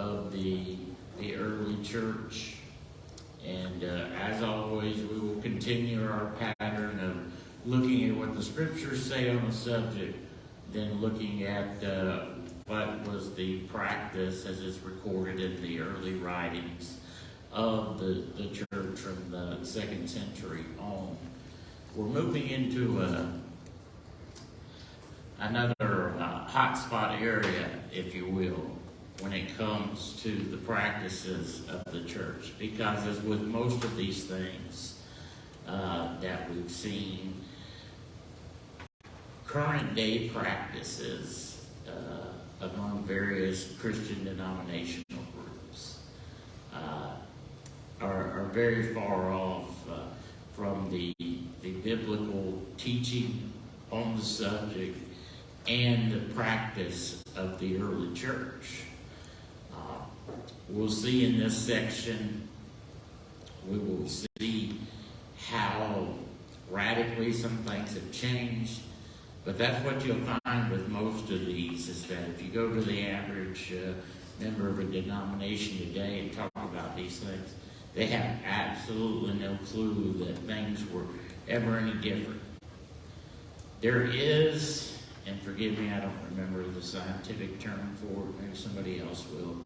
of the early church. And as always, we will continue our pattern of looking at what the scriptures say on the subject, then looking at what was the practice as it's recorded in the early writings of the church from the 2nd century on. We're moving into another hotspot area, if you will, when it comes to the practices of the church. Because as with most of these things that we've seen, current day practices among various Christian denominational groups are very far off from the biblical teaching on the subject and the practice of the early church. We'll see in this section, we will see how radically some things have changed, but that's what you'll find with most of these, is that if you go to the average member of a denomination today and talk about these things, they have absolutely no clue that things were ever any different. There is, and forgive me, I don't remember the scientific term for it, maybe somebody else will,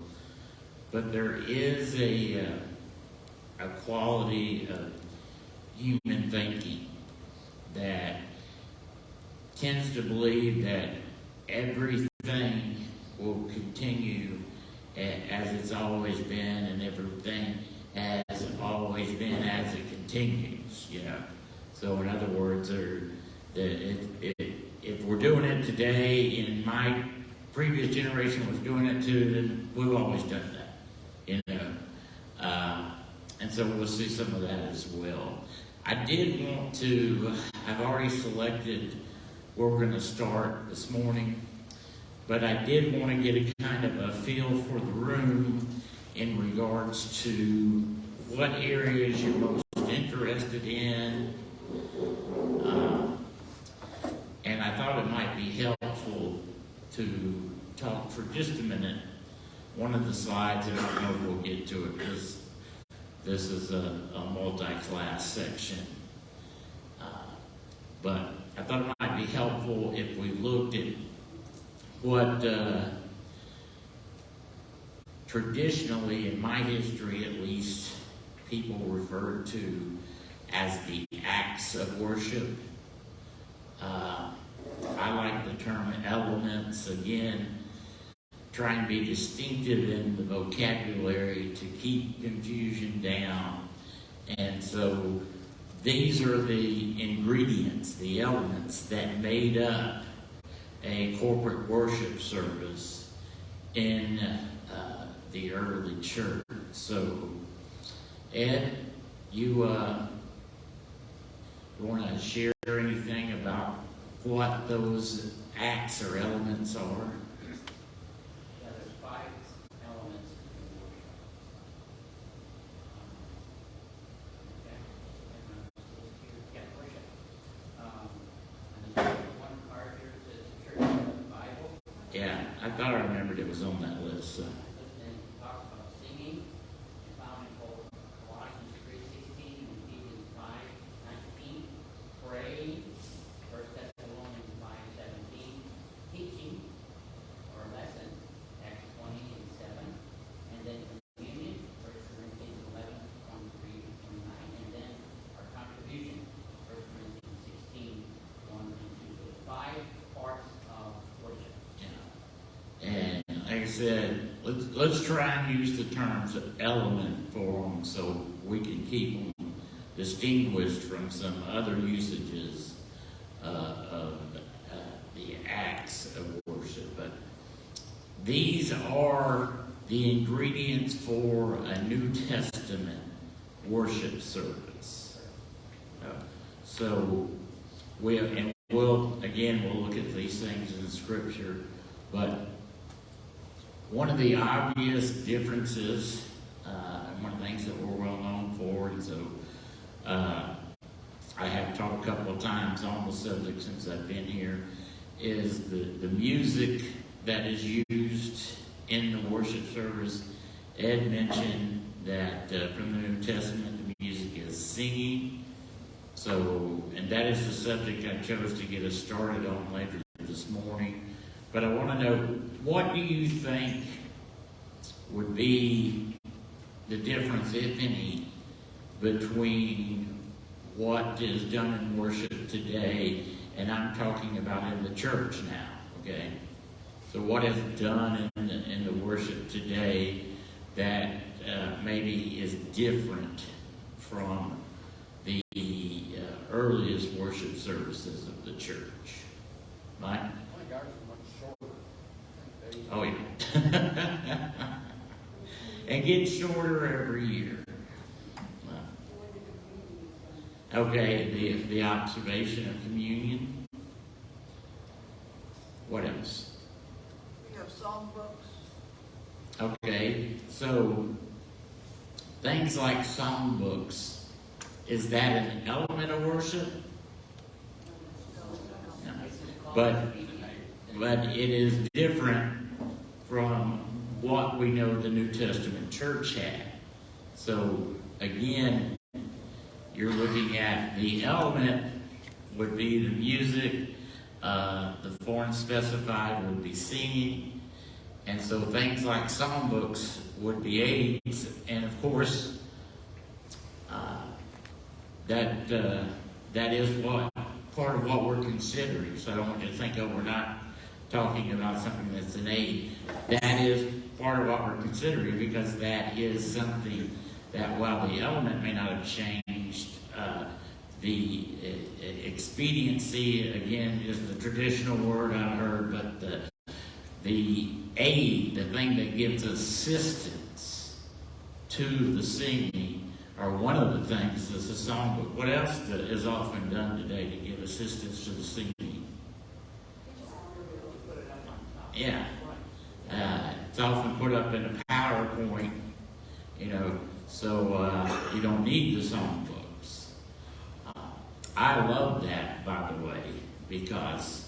but there is a quality of human thinking that tends to believe that everything will continue as it's always been, and everything has always been as it continues, you know. So in other words, if we're doing it today, and my previous generation was doing it too, then we've always done that, you know. And so we'll see some of that as well. I did want to, I've already selected where we're going to start this morning, but I did want to get a kind of a feel for the room in regards to what areas you're most interested in. And I thought it might be helpful to talk for just a minute. One of the slides, and I don't know if we'll get to it because this is a multi-class section. But I thought it might be helpful if we looked at what traditionally, in my history at least, people referred to as the acts of worship. I like the term elements, again, trying to be distinctive in the vocabulary to keep confusion down. And so these are the ingredients, the elements that made up a corporate worship service in the early church. So, Ed, you want to share anything about what those acts or elements are? Yeah, there's 5 elements in worship. Worship. And there's one card here that says Church of the Bible. Yeah, I thought I remembered it was on that list. So. And it talks about singing. It's found in both Colossians 3:16 and Ephesians 5:19. Praying, 1 Thessalonians 5:17. Teaching or lesson, Acts 20 and 7. And then communion, 1 Corinthians 11:23 and 29. And then our contribution, 1 Corinthians 16:1 and 2. So 5 parts of worship. And like I said, let's try and use the terms of element for them so we can keep them distinguished from some other usages of the acts of worship. But these are the ingredients for a New Testament worship service. So we'll look at these things in Scripture, but one of the obvious differences, and one of the things that we're well known for, and so I have talked a couple of times on the subject since I've been here, is the music that is used in the worship service. Ed mentioned that from the New Testament, the music is singing. So, and that is the subject I chose to get us started on later this morning. But I want to know, what do you think would be the difference, if any, between what is done in worship today, and I'm talking about in the church now, okay? So what is done in the worship today that maybe is different from the earliest worship services of the church? Mike? I think ours is much shorter. Oh, yeah. And gets shorter every year. Okay, the observation of communion. What else? We have songbooks. Okay, so things like songbooks, is that an element of worship? No. But it is different from what we know the New Testament church had. So again, you're looking at the element would be the music, the foreign specified would be singing, and so things like songbooks would be aids, and of course, that is what part of what we're considering. So I don't want you to think, oh, we're not talking about something that's an aid. That is part of what we're considering, because that is something that, while the element may not have changed, the expediency, again, is the traditional word I've heard, but the aid, the thing that gives assistance to the singing, or one of the things is the songbook. What else is often done today to give assistance to the singing? Yeah. It's often put up in a PowerPoint, so you don't need the songbooks. I love that, by the way, because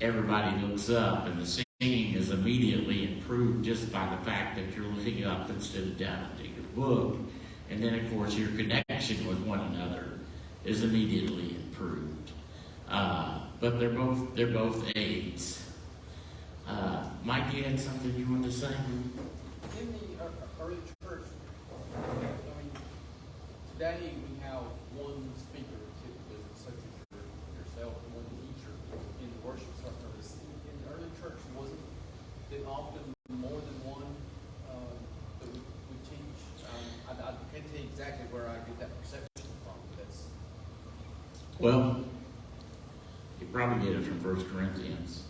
everybody looks up and the singing is immediately improved just by the fact that you're looking up instead of down into your book. And then, of course, your connection with one another is immediately improved. But they're both aids. Mike, you had something you wanted to say? In the early church, today we have one speaker, typically, such as yourself, and one teacher in the worship service. In the early church, wasn't it often more than one that we teach? I can't tell you exactly where I get that perception from. Well, you probably get it from 1 Corinthians.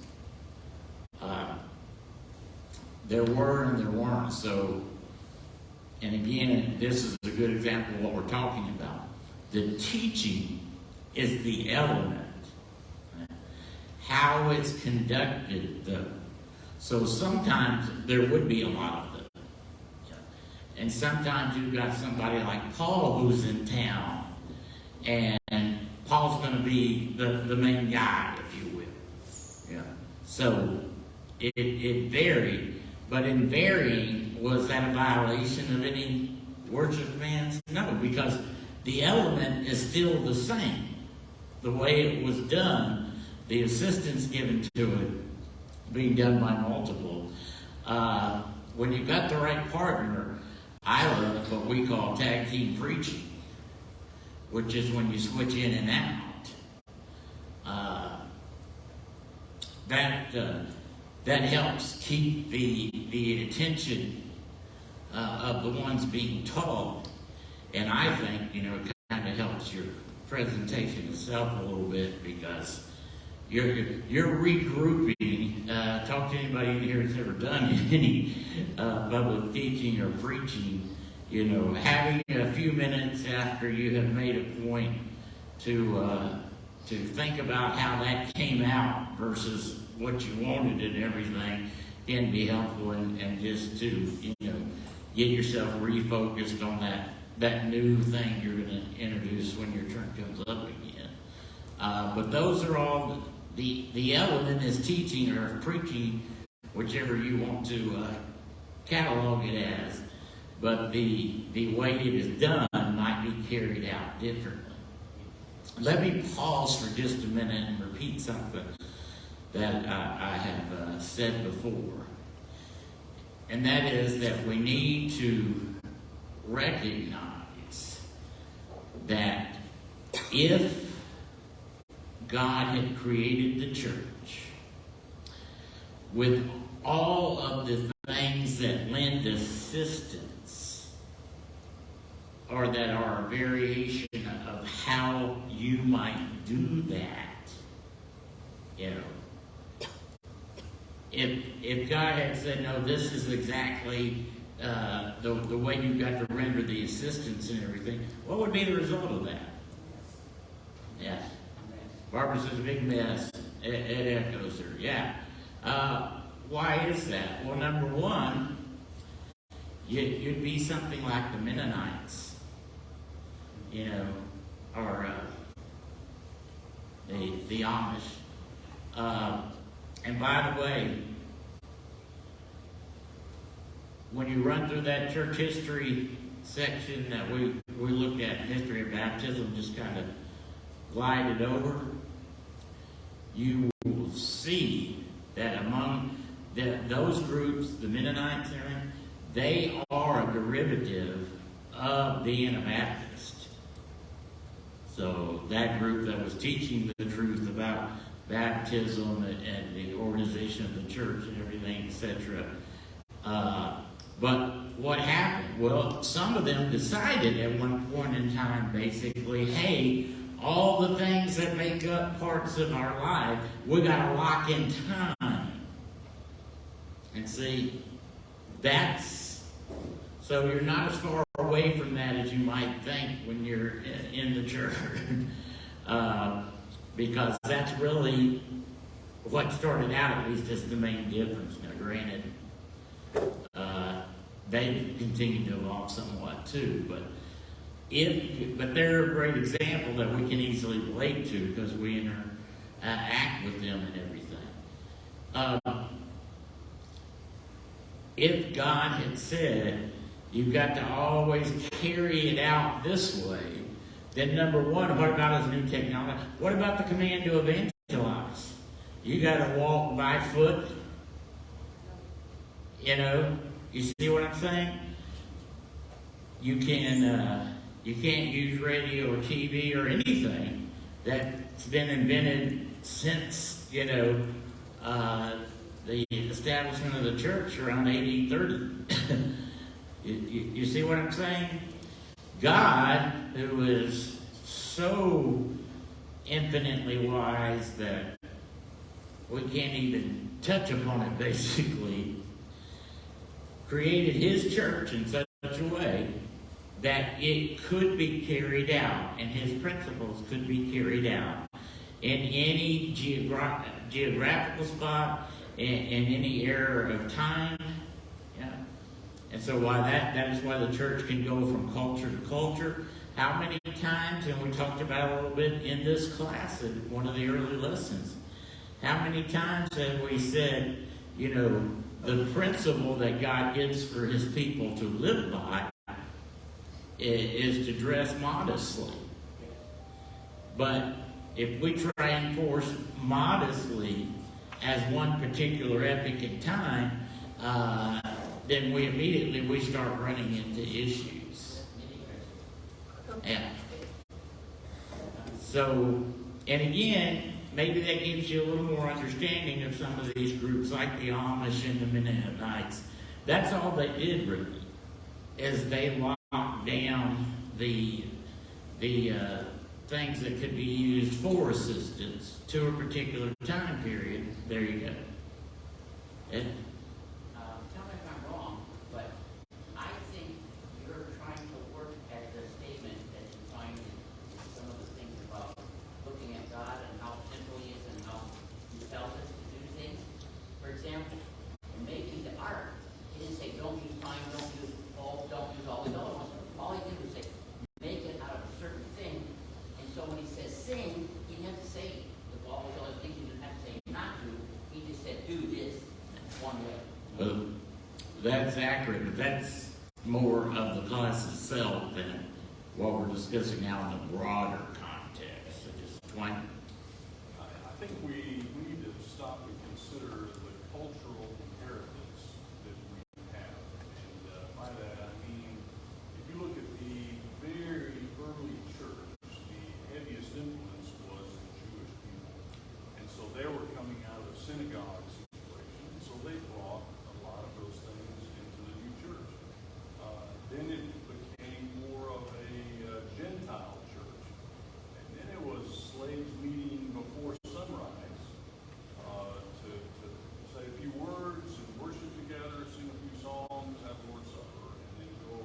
There were and there weren't. So, and again, this is a good example of what we're talking about. The teaching is the element. How it's conducted, though. So sometimes there would be a lot of them. And sometimes you've got somebody like Paul who's in town, and Paul's going to be the main guy, if you will. Yeah. So it varied. But in varying, was that a violation of any worship commands? No, because the element is still the same. The way it was done, the assistance given to it being done by multiple. When you've got the right partner, I love what we call tag team preaching, which is when you switch in and out. That helps keep the attention of the ones being taught, and I think it kind of helps your presentation itself a little bit, because you're regrouping. Talk to anybody in here that's ever done any public teaching or preaching. Having a few minutes after you have made a point to think about how that came out versus what you wanted and everything can be helpful, and just to get yourself refocused on that new thing you're going to introduce when your turn comes up again. But those are all the element is teaching or preaching whichever you want to catalog it as, but the way it is done might be carried out differently. Let me pause for just a minute and repeat something that I have said before, and that is that we need to recognize that if God had created the church with all of the things that lend assistance or that are a variation of how you might do that, you know, if God had said, no, this is exactly the way you've got to render the assistance and everything, what would be the result of that? Yeah. Barbara says a big mess. It echoes her. Yeah. Why is that? Well, number one, you'd be something like the Mennonites, you know, or the Amish. And by the way, when you run through that church history section that we looked at, history of baptism, just kind of glided over, you will see that among those groups, the Mennonites, they are a derivative of the Anabaptist. So that group that was teaching the truth about baptism and the organization of the church and everything, etc. But what happened? Well, some of them decided at one point in time, basically, hey, all the things that make up parts of our life, we got to lock in time. And see, so you're not as far away from that as you might think when you're in the church. Because that's really what started out, at least, as the main difference. Now, granted, they've continued to evolve somewhat too, but they're a great example that we can easily relate to because we interact with them and everything. If God had said, you've got to always carry it out this way, then number one, what about his new technology? What about the command to evangelize? You got to walk by foot. You know, you see what I'm saying? You can't use radio or TV or anything that's been invented since, you know, the establishment of the church around 1830. You see what I'm saying? God, who is so infinitely wise that we can't even touch upon it, basically, created his church in such a way that it could be carried out, and his principles could be carried out in any geographical spot, in any era of time. Yeah. And so that is why the church can go from culture to culture. How many times, and we talked about it a little bit in this class in one of the early lessons, how many times have we said, you know, the principle that God gives for his people to live by is to dress modestly. But if we try and force modestly as one particular epoch in time, then we immediately start running into issues. Yeah. So, and again, maybe that gives you a little more understanding of some of these groups like the Amish and the Mennonites. That's all they did really, is they locked down the things that could be used for assistance to a particular time period. There you go. Ed? Tell me if I'm wrong, but I think you're trying to work at the statement that you find in some of the things about looking at God and how simple he is and how he tells us to do things. For example, in making the ark, he didn't say don't use pine, don't use all these other ones. All he did was say make it out of a certain thing. And so when he says sing, he didn't have to say with all these other things he didn't have to say not to. He just said do this one that's accurate, but that's more of the class itself than what we're discussing now in the broader context. So just explain. I think we need to stop and consider the cultural inheritance that we have. And by that I mean, if you look at the very early church, the heaviest influence was the Jewish people. And so they were coming out of synagogue situation, so they brought a lot of those things into the new church. Then it became more of a Gentile church. And then it was slaves meeting before sunrise to say a few words and worship together, sing a few songs, have the Lord's Supper, and then go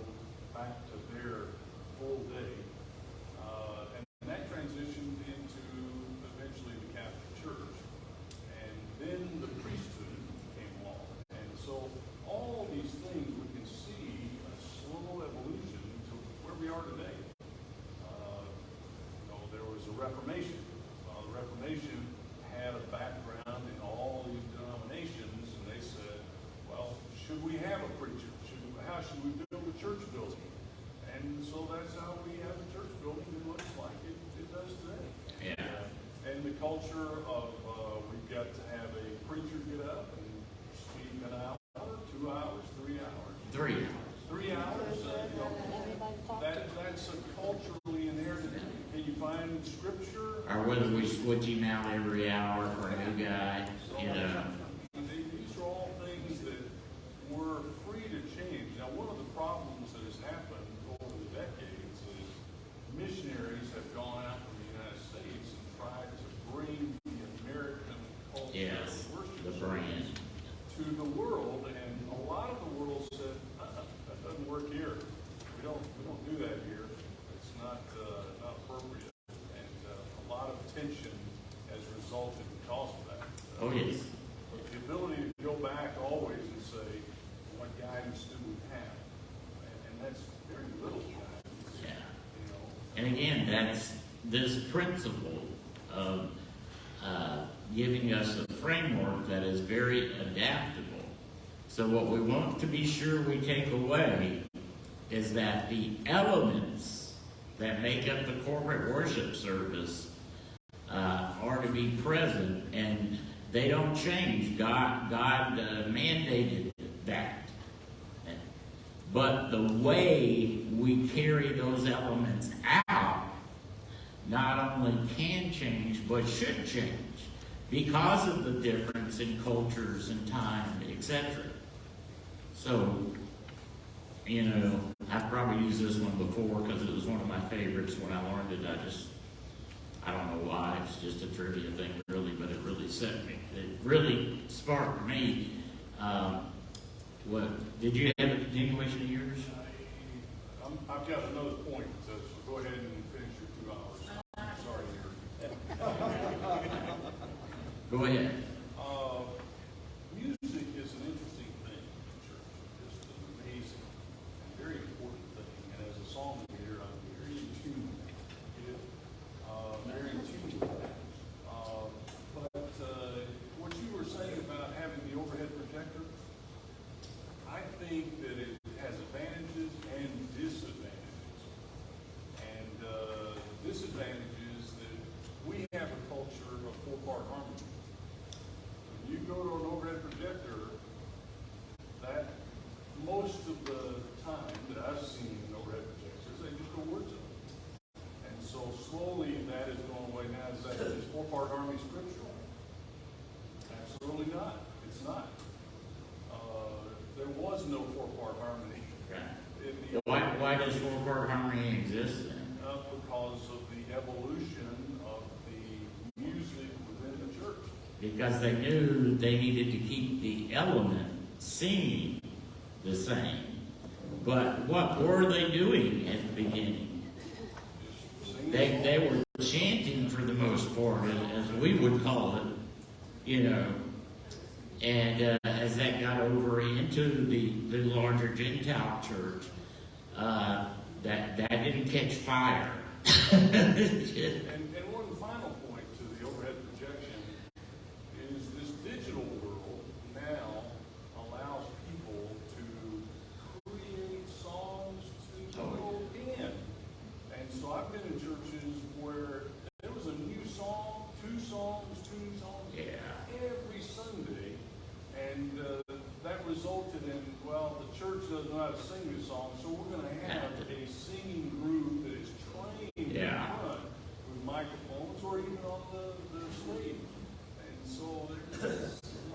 back to their full day. And that transitioned into eventually the Catholic Church. And then the priesthood came along. And so all these things, we can see a slow evolution to where we are today. There was a Reformation. The Reformation had a background in all these denominations, and they said, well, should we have a preacher? How should we build a church building? And so that's how we have a church building that looks like it does today. Yeah. And the culture of we've got to have a preacher get up and speak an hour, 2 hours, 3 hours. 3 hours. 3 hours. That's a culturally inherited. Can you find scripture? Or whether we switch him out every hour for a new guy, you know. These are all things that we're free to change. Now, one of the problems that has happened over the decades is missionaries have gone out from the United States and tried to bring the American culture Yes, of worship the brand. to the world, and a lot of the world said, that doesn't work here. We don't do that here. It's not appropriate, and a lot of tension has resulted because of that. Oh, yes. But the ability to go back always and say, what guidance do we have? And that's very little guidance. Yeah. You know. And again, that's this principle of giving us a framework that is very adaptable. So what we want to be sure we take away is that the elements that make up the corporate worship service are to be present, and they don't change. God mandated that. But the way we carry those elements out not only can change, but should change because of the difference in cultures and time, etc. So, you know, I've probably used this one before because it was one of my favorites when I learned it. I don't know why, it's just a trivia thing really, but it really really sparked me. Did you have a continuation of yours? I've got another point, so go ahead and finish your 2 hours. Sorry, Eric. Go ahead. Music is an interesting thing in church. It's an amazing and very important thing. And as a song leader, I'm very in tune with it. Very in tune with that. But what you were saying about having the overhead projector, I think that it has advantages and disadvantages. And disadvantages that we have a culture of 4-part harmony. When you go to an overhead projector, that most of the time that I've seen in overhead projectors, they just go words up. And so slowly that is going away. Now, is 4-part harmony scriptural? Absolutely not. It's not. There was no 4-part harmony. Why does 4-part harmony exist then? Because of the evolution of the music within the church. Because they knew they needed to keep the element singing the same. But what were they doing at the beginning? They were chanting for the most part, as we would call it, you know. And as that got over into the larger Gentile church, that didn't catch fire. And one final point to the overhead projection is this digital world now allows people to and, well, the church doesn't know how to sing this song, so we're gonna have a singing group that is trained in Yeah. front with microphones or even on the stage. And so there's a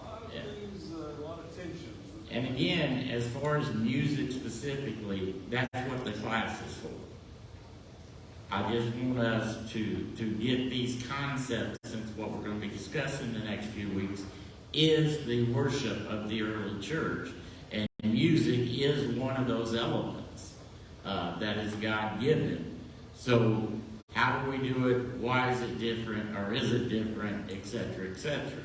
lot of things, a lot of tensions. And again, as far as music specifically, that's what the class is for. I just want us to get these concepts, since what we're going to be discussing the next few weeks is the worship of the early church. And music is one of those elements that is God-given. So how do we do it? Why is it different? Or is it different? Et cetera, et cetera.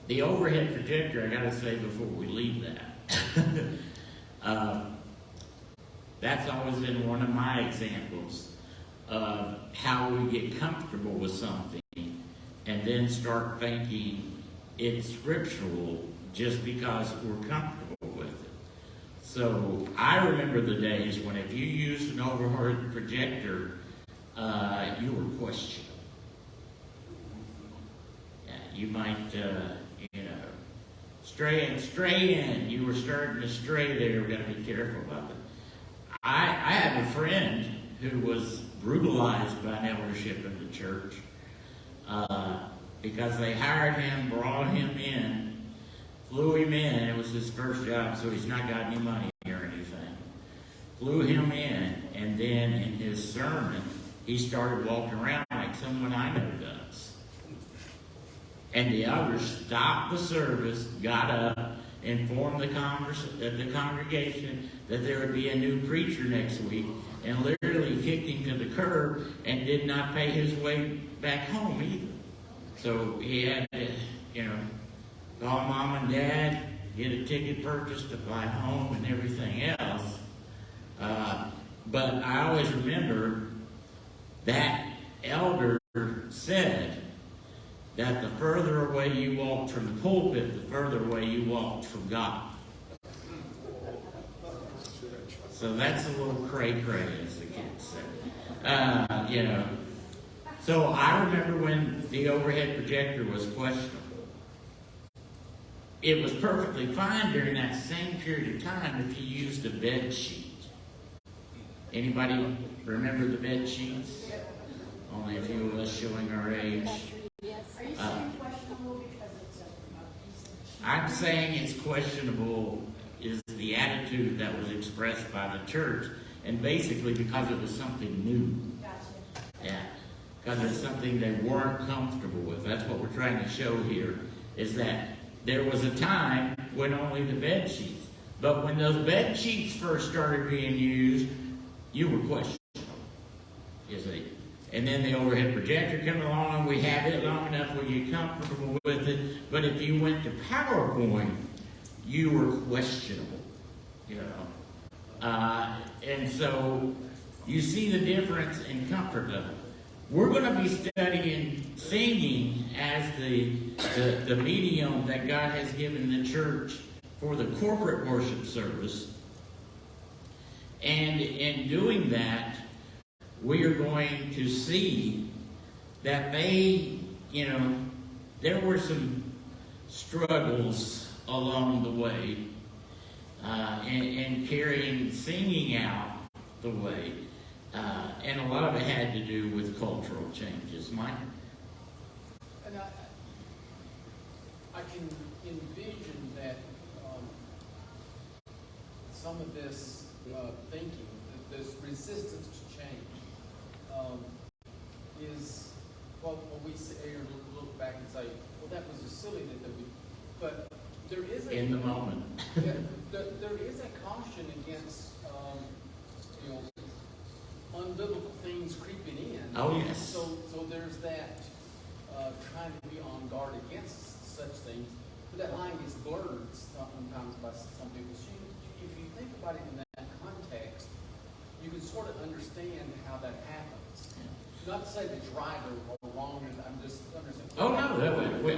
The overhead projector, I got to say before we leave that, that's always been one of my examples of how we get comfortable with something and then start thinking it's scriptural just because we're comfortable with it. So I remember the days when if you used an overhead projector, you were questioned. You might, stray in. You were starting to stray there. We've got to be careful about it. I have a friend who was brutalized by an eldership in the church because they hired him, brought him in, flew him in. It was his first job, so he's not got any money or anything. Flew him in, and then in his sermon, he started walking around like someone I know does. And the elders stopped the service, got up, informed the congregation that there would be a new preacher next week, and literally kicked him to the curb and did not pay his way back home either. So he had to, call mom and dad, get a ticket purchased to fly home and everything else. But I always remember that elder said that the further away you walked from the pulpit, the further away you walked from God. So that's a little cray-cray, as the kids say. So I remember when the overhead projector was questionable. It was perfectly fine during that same period of time if you used a bed sheet. Anybody remember the bed sheets? Only a few of us showing our age. Are you saying questionable because it's a I'm saying it's questionable is the attitude that was expressed by the church, and basically because it was something new. Gotcha. Yeah, because it's something they weren't comfortable with. That's what we're trying to show here, is that there was a time when only the bed sheets. But when those bed sheets first started being used, you were questionable. You see? And then the overhead projector came along, and we had it long enough where you're comfortable with it. But if you went to PowerPoint, you were questionable, and so you see the difference in comfort level. We're going to be studying singing as the medium that God has given the church for the corporate worship service. And in doing that, we are going to see that there were some struggles along the way, and carrying singing out the way. And a lot of it had to do with cultural changes. Mike? And I can envision that some of this thinking, this resistance to change, is, well, when we say, or look back and say, well, that was just silly that we, but there is In the moment. there is a caution against, unbiblical things creeping in. Oh, yes. So there's that trying to be on guard against such things. But that line gets blurred sometimes by some people. So if you think about it in that context, you can sort of understand how that happens. Not to say that's right or wrong. I'm just understanding. Oh, no.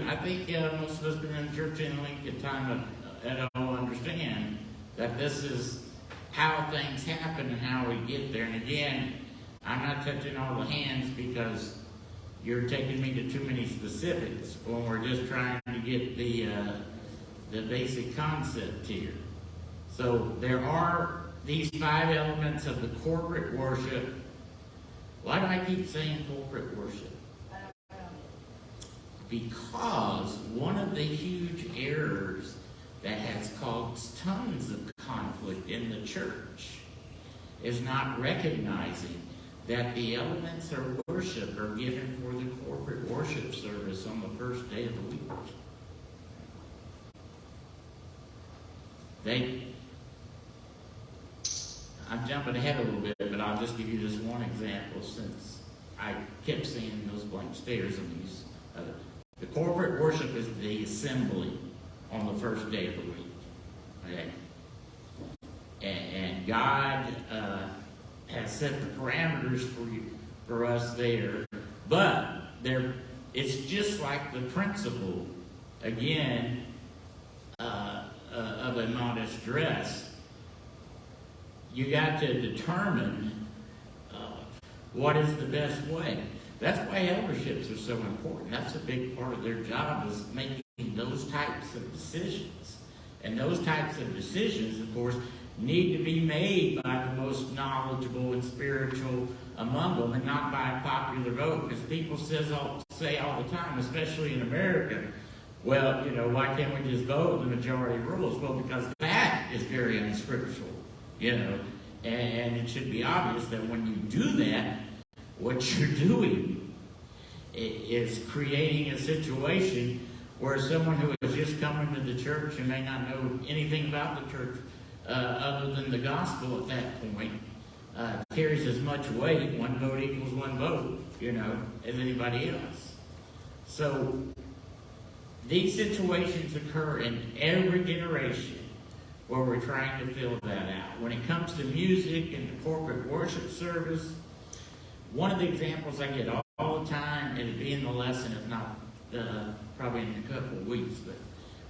I think most of us been in church in Lincoln time at all understand that this is how things happen and how we get there. And again, I'm not touching all the hands because you're taking me to too many specifics when we're just trying to get the the basic concept here. So there are these 5 elements of the corporate worship. Why do I keep saying corporate worship? Because one of the huge errors that has caused tons of conflict in the church is not recognizing that the elements of worship are given for the corporate worship service on the first day of the week. I'm jumping ahead a little bit, but I'll just give you this one example since I kept seeing those blank stares on these. The corporate worship is the assembly on the first day of the week. Okay? And God has set the parameters for us there. But it's just like the principle, again, of a modest dress. You got to determine what is the best way. That's why elderships are so important. That's a big part of their job, is making those types of decisions. And those types of decisions, of course, need to be made by the most knowledgeable and spiritual among them, and not by a popular vote. Because people say all the time, especially in America, well, why can't we just vote? The majority rules. Well, because that is very unscriptural, and it should be obvious that when you do that, what you're doing is creating a situation where someone who has just come into the church and may not know anything about the church other than the gospel at that point carries as much weight, one vote equals one vote, as anybody else. So these situations occur in every generation where we're trying to fill that out. When it comes to music and the corporate worship service, one of the examples I get all the time, it'll be in the lesson, if not probably in a couple of weeks, but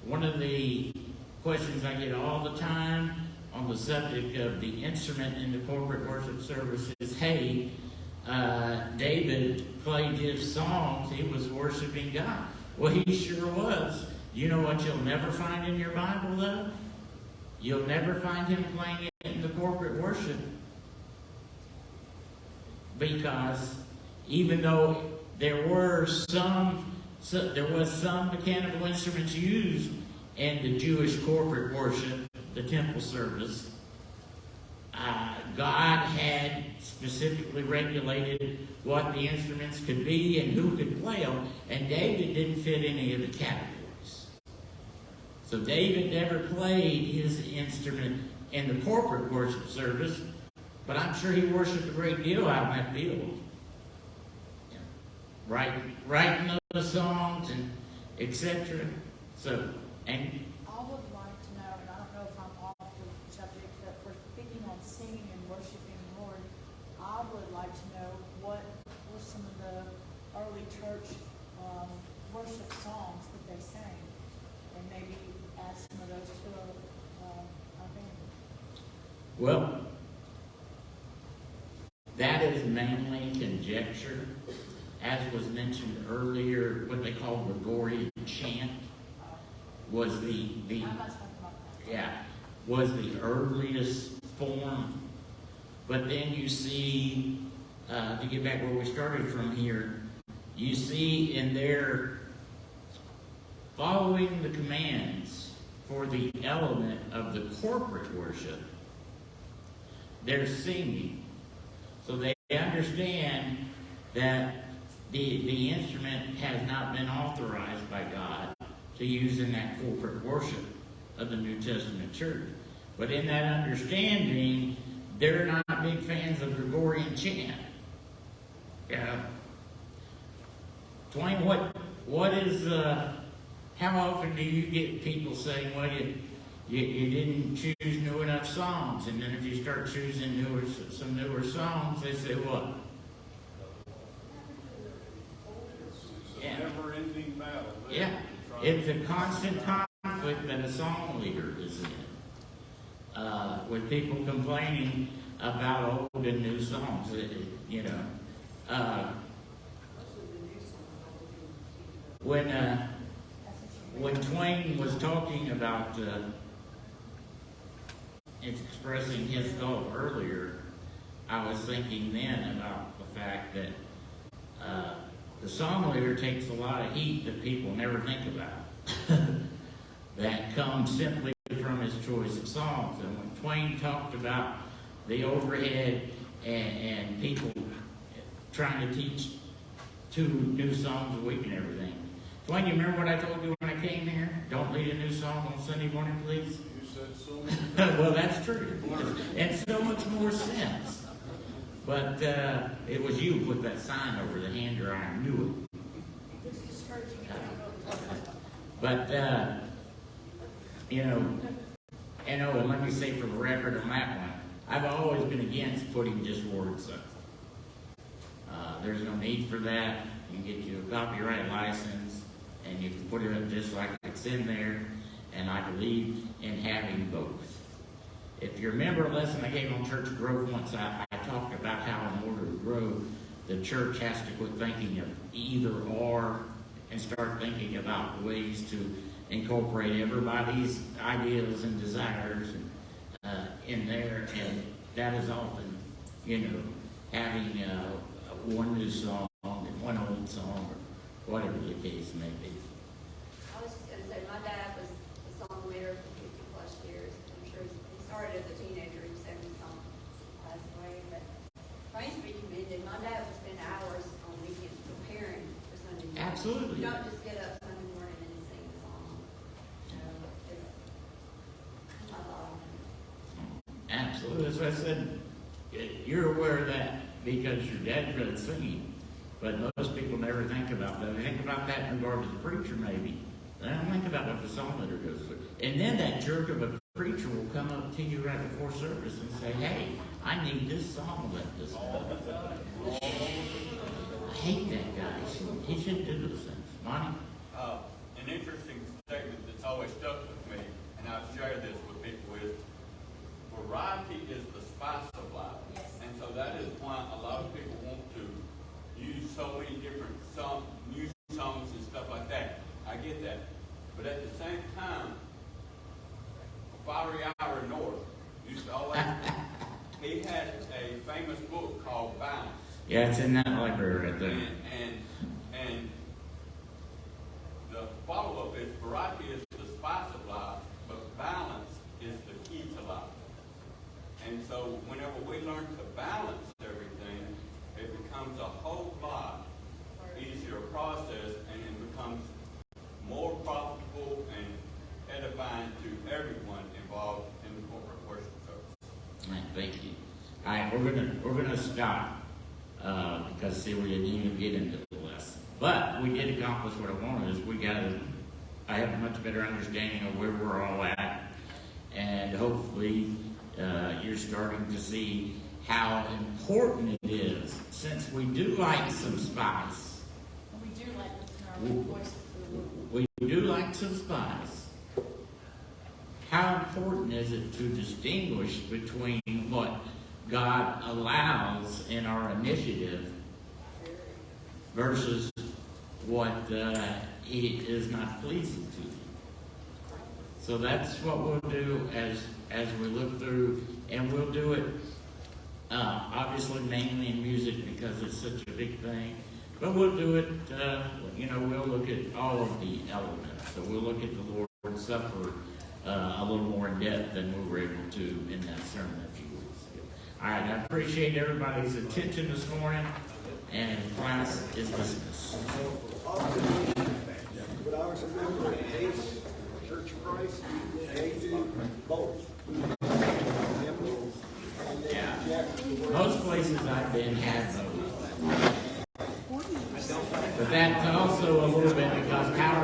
one of the questions I get all the time on the subject of the instrument in the corporate worship service is, hey, David played his songs, he was worshiping God. Well, he sure was. You know what you'll never find in your Bible, though? You'll never find him playing it in the corporate worship. Because even though there was some mechanical instruments used in the Jewish corporate worship, the temple service, God had specifically regulated what the instruments could be and who could play them, and David didn't fit any of the categories. So David never played his instrument in the corporate worship service, but I'm sure he worshiped a great deal out in that field. Writing those songs and etc. So, and I would like to know, and I don't know if I'm off the subject, but for speaking on singing and worshiping the Lord, I would like to know what were some of the early church worship songs that they sang, and maybe add some of those to our band. well, that is mainly conjecture. As was mentioned earlier, what they call Gregorian chant was I'm not talking about that. was the earliest form. But then you see, to get back where we started from here, you see in their following the commands for the element of the corporate worship, they're singing. So they understand that the instrument has not been authorized by God to use in that corporate worship of the New Testament church. But in that understanding, they're not big fans of Gregorian chant. Twain, what is, how often do you get people saying, well, you didn't choose new enough songs, and then if you start choosing some newer songs, they say what? It's a never-ending battle. Yeah, it's a constant conflict that a song leader is in, with people complaining about old and new songs. when Twain was talking about expressing his thought earlier, I was thinking then about the fact that the song leader takes a lot of heat that people never think about that comes simply from his choice of songs. And when Twain talked about the overhead and people trying to teach 2 new songs a week and everything. Twain, you remember what I told you when I came here? Don't lead a new song on Sunday morning, please? You said so. Well, that's true. And so much more sense. But it was you who put that sign over the hand or I knew it. It's discouraging. I don't know. But, you know, and let me say for the record on that one, I've always been against putting just words up. There's no need for that. You can get you a copyright license, and you can put it up just like it's in there, and I believe in having both. If you remember a lesson I gave on church growth once, I talked about how in order to grow, the church has to quit thinking of either or and start thinking about ways to incorporate everybody's ideas and desires in there, and that is often, having one new song and one old song, or whatever the case may be. I was just gonna say, my dad was a song leader for 50+ years. I'm sure he started as a teenager, he sang the song, passed away, but praise be commended. My dad would spend hours on weekends preparing for Sunday morning. Absolutely. You don't just get up Sunday morning and sing the song. I love it. Absolutely. That's what I said. You're aware of that because your dad's good at singing, but most people never think about that. They think about that in regard to the preacher, maybe. They don't think about what the song leader goes through. And then that jerk of a preacher will come up to you right before service and say, "Hey, I need this song left this month." I hate that guy. He shouldn't do those things. Monty? An interesting statement that's always stuck with me, and I've shared this with people, is variety is the spice of life. Yes. And so that is why a lot of people want to use so many different new songs and stuff like that. I get that. But at the same time, Fiery Hour North used to always, he had a famous book called Balance. Yeah, it's in that library right there. And the follow-up is variety is the spice of life, but balance is the key to life. And so whenever we learn to balance everything, it becomes a whole lot easier process, and it becomes more profitable and edifying to everyone involved in the corporate worship service. All right, thank you. All right, we're gonna stop because see, we didn't even get into the lesson, but we did accomplish what I wanted. I have a much better understanding of where we're all at, and hopefully you're starting to see how important it is, since we do like some spice. And we do like listening to our voices for the Lord. We do like some spice. How important is it to distinguish between what God allows in our initiative versus what He is not pleasing to? So that's what we'll do as we look through, and we'll do it obviously mainly in music because it's such a big thing. But we'll do it, we'll look at all of the elements. So we'll look at the Lord's Supper a little more in depth than we were able to in that sermon a few weeks ago. All right, I appreciate everybody's attention this morning, and class is dismissed. But I was a member of ACE, Church of Christ, they do both. Yeah. Most places I've been have those. But that's also a little bit because power